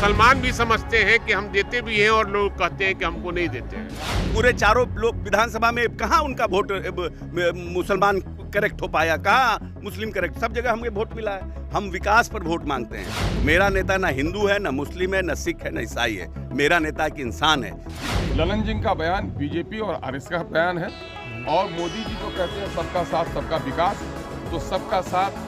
मुसलमान भी समझते हैं कि हम देते भी हैं और लोग कहते हैं कि हमको नहीं देते हैं। पूरे चारों लोग विधानसभा में कहाँ उनका वोट मुसलमान करेक्ट हो पाया, कहाँ मुस्लिम करेक्ट, सब जगह हमें वोट मिला है। हम विकास पर वोट मांगते हैं। मेरा नेता ना हिंदू है, ना मुस्लिम है, ना सिख है, ना ईसाई है। मेरा नेता एक इंसान है। ललन सिंह का बयान बीजेपी और आरएसएस का बयान है और मोदी जी जो कहते हैं सबका साथ सबका विकास, तो सबका साथ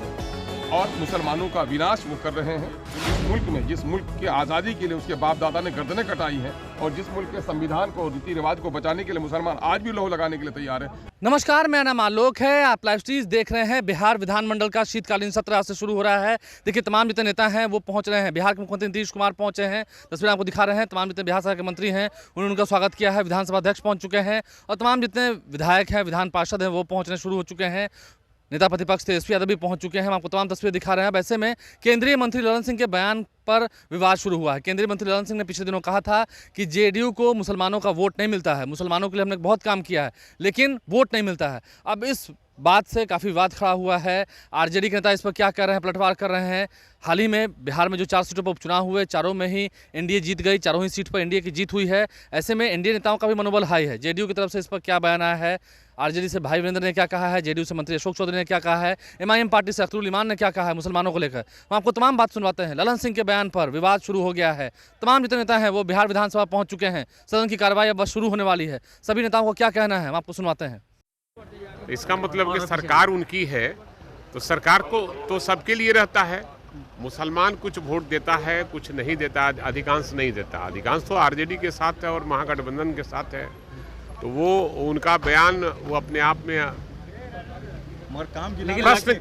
और मुसलमानों का विनाश वो कर रहे हैं। इस मुल्क में, जिस मुल्क की आज़ादी के लिए उसके बाप दादा ने गर्दनें कटाई हैं और जिस मुल्क के संविधान को, रीति रिवाज को बचाने के लिए मुसलमान आज भी लहू लगाने के लिए तैयार है। नमस्कार, मेरा नाम आलोक है। आप लाइव स्ट्रीम देख रहे हैं। बिहार विधानमंडल का शीतकालीन सत्र आज से शुरू हो रहा है। देखिए, तमाम जितने नेता हैं वो पहुंच रहे हैं। बिहार के मुख्यमंत्री नीतीश कुमार पहुंचे हैं, तस्वीरें आपको दिखा रहे हैं। तमाम जितने बिहार सरकार के मंत्री हैं उन्होंने उनका स्वागत किया है। विधानसभा अध्यक्ष पहुंच चुके हैं और तमाम जितने विधायक हैं, विधान पार्षद हैं, वो पहुंचने शुरू हो चुके हैं। नेता प्रतिपक्ष तेजस्वी यादव भी पहुंच चुके हैं। हम आपको तमाम तस्वीरें दिखा रहे हैं। ऐसे में केंद्रीय मंत्री ललन सिंह के बयान पर विवाद शुरू हुआ है। केंद्रीय मंत्री ललन सिंह ने पिछले दिनों कहा था कि जेडीयू को मुसलमानों का वोट नहीं मिलता है, मुसलमानों के लिए हमने बहुत काम किया है लेकिन वोट नहीं मिलता है। अब इस बात से काफ़ी विवाद खड़ा हुआ है। आरजेडी के नेता इस पर क्या कर रहे हैं, पलटवार कर रहे हैं। हाल ही में बिहार में जो 4 सीटों पर उपचुनाव हुए, चारों में ही एनडीए जीत गई, चारों ही सीट पर एनडीए की जीत हुई है। ऐसे में एनडीए नेताओं का भी मनोबल हाई है। जेडीयू की तरफ से इस पर क्या बयान आया है, आरजेडी से भाई वीरेंद्र ने क्या कहा है, जेडीयू से मंत्री अशोक चौधरी ने क्या कहा है, एमआईएम पार्टी से अख्तरुल इमान ने क्या कहा है मुसलमानों को लेकर, हम आपको तमाम बात सुनवाते हैं। ललन सिंह के बयान पर विवाद शुरू हो गया है। तमाम जितने नेता हैं वो बिहार विधानसभा पहुंच चुके हैं। सदन की कार्रवाई अब बस शुरू होने वाली है। सभी नेताओं को क्या कहना है हम आपको सुनवाते हैं। इसका मतलब कि सरकार उनकी है तो सरकार को तो सबके लिए रहता है। मुसलमान कुछ वोट देता है, कुछ नहीं देता, अधिकांश नहीं देता। अधिकांश तो आरजेडी के साथ है और महागठबंधन के साथ है। तो वो उनका बयान वो अपने आप में प्रश्न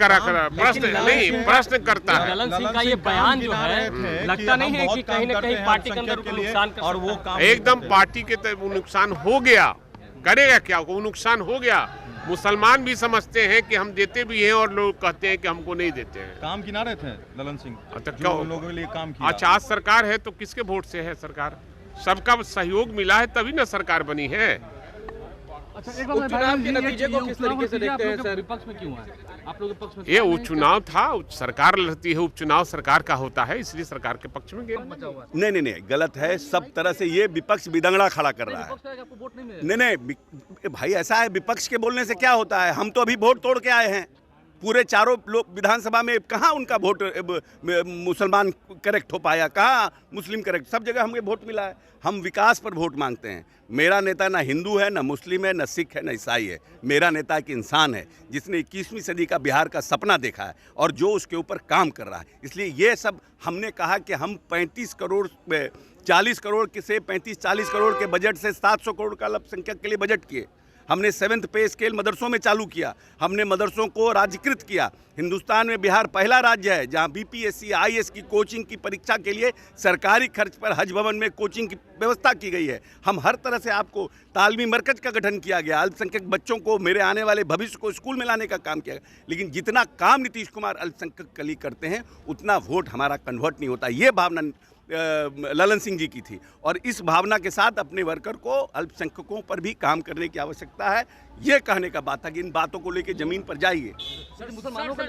प्रश्न करता है। ललन सिंह का ये बयान जो है लगता नहीं है कि कहीं ना कहीं पार्टी के अंदर उनको नुकसान कर, और वो काम एकदम पार्टी के नुकसान हो गया। करेगा क्या, वो नुकसान हो गया। मुसलमान भी समझते हैं कि हम देते भी हैं और लोग कहते हैं कि हमको नहीं देते हैं। काम किनारे थे ललन सिंह, अच्छा, लोगों के लिए काम किया। अच्छा, आज सरकार है तो किसके वोट से है सरकार? सबका सहयोग मिला है तभी ना सरकार बनी है। उपचुनाव के नतीजे को किस तरीके से देखते हैं सर? विपक्ष में क्यों है आप लोग? विपक्ष में ये उपचुनाव था, सरकार लड़ती है, उपचुनाव सरकार का होता है, इसलिए सरकार के पक्ष में गए। नहीं, गलत है। सब तरह से ये विपक्ष विदंगड़ा खड़ा कर रहा है। नहीं भाई, ऐसा है, विपक्ष के बोलने से क्या होता है? हम तो अभी वोट तोड़ के आए हैं। पूरे चारों लोग विधानसभा में कहाँ उनका वोट मुसलमान करेक्ट हो पाया, कहाँ मुस्लिम करेक्ट, सब जगह हमें वोट मिला है। हम विकास पर वोट मांगते हैं। मेरा नेता ना हिंदू है, ना मुस्लिम है, ना सिख है, ना ईसाई है। मेरा नेता एक इंसान है जिसने 21वीं सदी का बिहार का सपना देखा है और जो उसके ऊपर काम कर रहा है। इसलिए ये सब हमने कहा कि हम 40 करोड़ से 35-40 करोड़ के बजट से 700 करोड़ का अल्पसंख्यक के लिए बजट किए। हमने 7th पे स्केल मदरसों में चालू किया। हमने मदरसों को राज्यकृत किया। हिंदुस्तान में बिहार पहला राज्य है जहां बीपीएससी आईएएस की कोचिंग की परीक्षा के लिए सरकारी खर्च पर हज भवन में कोचिंग की व्यवस्था की गई है। हम हर तरह से आपको तालमी मरकज का गठन किया गया। अल्पसंख्यक बच्चों को, मेरे आने वाले भविष्य को स्कूल में लाने का काम किया गया। लेकिन जितना काम नीतीश कुमार अल्पसंख्यक के लिए करते हैं उतना वोट हमारा कन्वर्ट नहीं होता। ये भावना ललन सिंह जी की थी और इस भावना के साथ अपने वर्कर को, अल्पसंख्यकों पर भी काम करने की आवश्यकता है। ये कहने का बात था कि इन बातों को लेकर जमीन पर जाइए। मुसलमानों को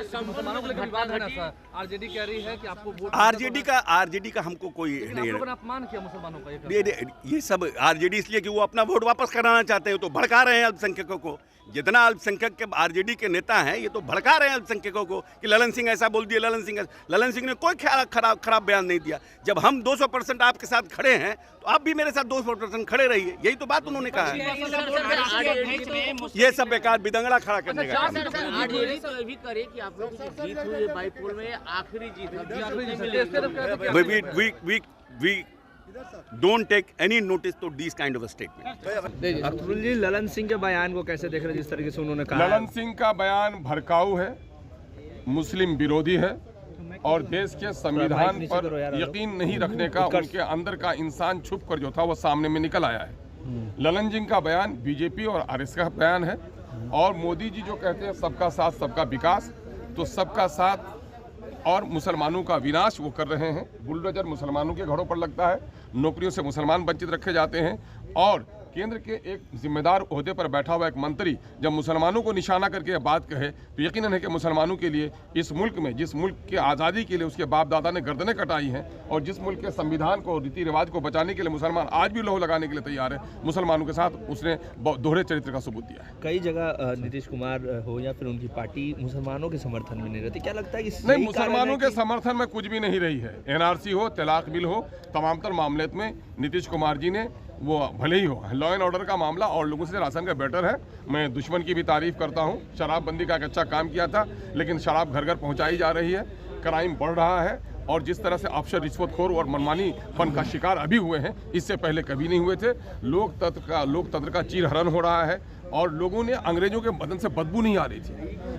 लेकर विवाद है ना सर? आरजेडी कह रही है कि आपको वोट, आरजेडी का हमको कोई नहीं है। अपमान किया मुसलमानों का ये सब आरजेडी इसलिए कि वो अपना वोट वापस कराना चाहते हैं तो भड़का रहे हैं अल्पसंख्यकों को। जितना अल्पसंख्यक के आरजेडी के नेता हैं ये तो भड़का रहे हैं अल्पसंख्यकों को कि ललन सिंह ऐसा बोल दिया, ललन सिंह ने कोई खराब बयान नहीं दिया। जब हम 200% आपके साथ खड़े हैं तो आप भी मेरे साथ 200% खड़े रहिए। यही तो बात उन्होंने कहा है। ये सब बेकार विदंगड़ा खड़ा करने का काम। Don't take any notice to these kind of a statement. Akhtarul जी, ललन सिंह के बयान को कैसे देख रहे हैं जिस तरीके से उन्होंने कहा? ललन सिंह का बयान भड़काऊ है, मुस्लिम विरोधी है और देश के संविधान पर यकीन नहीं रखने का उनके अंदर का इंसान छुप कर जो था वो सामने में निकल आया है। ललन सिंह का बयान बीजेपी और आरएसएस का बयान है और मोदी जी जो कहते हैं सबका साथ सबका विकास, तो सबका साथ और मुसलमानों का विनाश वो कर रहे हैं। बुलडोजर मुसलमानों के घरों पर लगता है, नौकरियों से मुसलमान वंचित रखे जाते हैं और केंद्र के एक जिम्मेदार ओहदे पर बैठा हुआ एक मंत्री जब मुसलमानों को निशाना करके यह बात कहे तो यकीनन है कि मुसलमानों के लिए इस मुल्क में, जिस मुल्क की आज़ादी के लिए उसके बाप दादा ने गर्दनें कटाई हैं और जिस मुल्क के संविधान को, रीति रिवाज को बचाने के लिए मुसलमान आज भी लहू लगाने के लिए तैयार है, मुसलमानों के साथ उसने दोहरे चरित्र का सबूत दिया है। कई जगह नीतीश कुमार हो या फिर उनकी पार्टी मुसलमानों के समर्थन में नहीं रहती, क्या लगता है कि नहीं, मुसलमानों के समर्थन में कुछ भी नहीं रही है। NRC हो, तलाक बिल हो, तमाम तर मामले में नीतीश कुमार जी ने वो भले ही हो लॉ एंड ऑर्डर का मामला और लोगों से राशन का बेटर है। मैं दुश्मन की भी तारीफ करता हूँ, शराबबंदी का एक अच्छा काम किया था, लेकिन शराब घर घर पहुँचाई जा रही है, क्राइम बढ़ रहा है और जिस तरह से अफसर रिश्वतखोर और मनमानी फन का शिकार अभी हुए हैं, इससे पहले कभी नहीं हुए थे। लोकतंत्र का चीरहरण हो रहा है और लोगों ने अंग्रेजों के बदन से बदबू नहीं आ रही थी।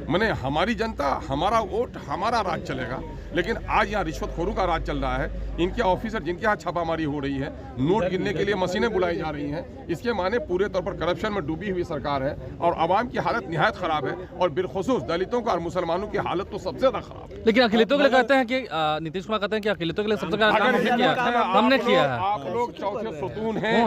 मैंने हमारी जनता, हमारा वोट, हमारा राज चलेगा, लेकिन आज यहाँ रिश्वतखोरों का राज चल रहा है। इनके ऑफिसर जिनके यहाँ छापामारी हो रही है, नोट गिनने के लिए मशीनें बुलाई जा रही हैं, इसके माने पूरे तौर पर करप्शन में डूबी हुई सरकार है और आवाम की हालत निहायत खराब है और बिलखुसूस दलितों का और मुसलमानों की हालत तो सबसे ज्यादा खराब है। लेकिन अखिलेतों के लिए कहते हैं कि नीतीश कुमार कहते हैं कि अखिलेतों के लिए सबसे ज्यादा काम हमने किया है, हमने किया है। आप लोग चौथे सुतून हैं,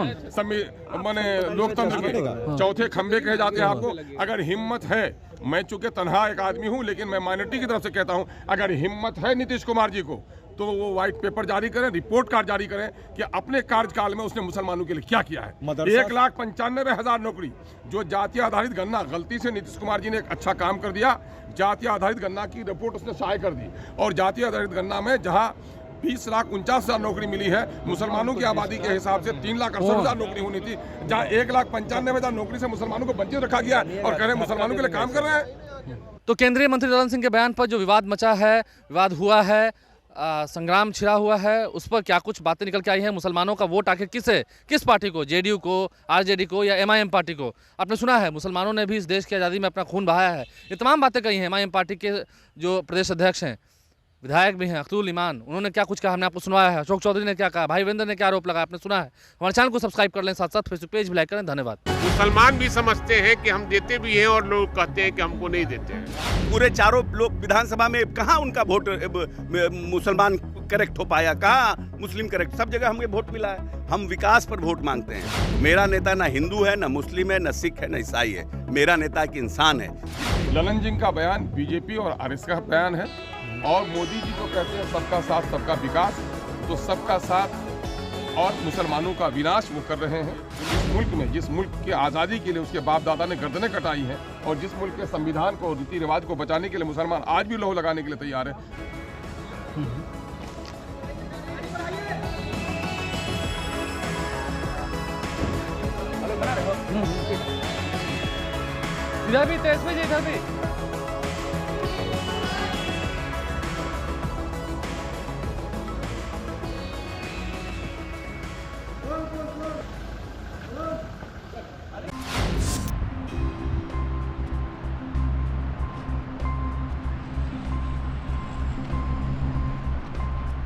माने लोकतंत्र के चौथे खंबे कहे जाते हैं आपको। अगर हिम्मत है, मैं चूंकि तनहा एक आदमी हूं, लेकिन मैं माइनॉरिटी की तरफ से कहता हूं, अगर हिम्मत है नीतीश कुमार जी को तो वो व्हाइट पेपर जारी करें, रिपोर्ट कार्ड जारी करें कि अपने कार्यकाल में उसने मुसलमानों के लिए क्या किया है। 1,95,000 नौकरी, जो जाति आधारित गणना, गलती से नीतीश कुमार जी ने एक अच्छा काम कर दिया, जाति आधारित गणना की रिपोर्ट उसने शाये कर दी और जाति आधारित गणना में जहां 20,49,000 नौकरी मिली है, मुसलमानों की आबादी के हिसाब से 3,68,000 नौकरी होनी थी, जहां 1,95,000 नौकरी से मुसलमानों को वंचित रखा गया और कह रहे हैं मुसलमानों के लिए काम कर रहे हैं। तो केंद्रीय मंत्री ललन सिंह के बयान पर जो विवाद मचा है, विवाद हुआ है, संग्राम छिड़ा हुआ है, उस पर क्या कुछ बातें निकल के आई हैं। मुसलमानों का वोट आखिर किस पार्टी को, JDU को, RJD को या MIM पार्टी को? आपने सुना है मुसलमानों ने भी इस देश की आज़ादी में अपना खून बहाया है, ये तमाम बातें कही हैं। MIM पार्टी के जो प्रदेश अध्यक्ष हैं, विधायक भी हैं, अख्तरुल ईमान, उन्होंने क्या कुछ कहा हमने आपको सुनवाया है। अशोक चौधरी ने क्या कहा, भाई वीरेंद्र ने क्या आरोप लगाया, आपने सुना है। हमारे चैनल को सब्सक्राइब कर लें, साथ साथ फेसबुक पेज भी लाइक करें। धन्यवाद। मुसलमान भी समझते हैं कि हम देते भी हैं और लोग कहते हैं कि हमको नहीं देते हैं। पूरे चारों लोग विधानसभा में कहाँ उनका वोट मुसलमान करेक्ट हो पाया, कहाँ मुस्लिम करेक्ट, सब जगह हमें वोट मिला है। हम विकास पर वोट मांगते हैं। मेरा नेता ना हिंदू है, ना मुस्लिम है, ना सिख है, ना ईसाई है, मेरा नेता एक इंसान है। ललन सिंह का बयान BJP और RS का बयान है और मोदी जी तो कहते हैं सबका साथ सबका विकास, तो सबका साथ और मुसलमानों का विनाश वो कर रहे हैं। इस मुल्क में, जिस मुल्क की आज़ादी के लिए उसके बाप दादा ने गर्दनें कटाई हैं और जिस मुल्क के संविधान को, रीति रिवाज को बचाने के लिए मुसलमान आज भी लहू लगाने के लिए तैयार है। इधर भी तेज में, इधर भी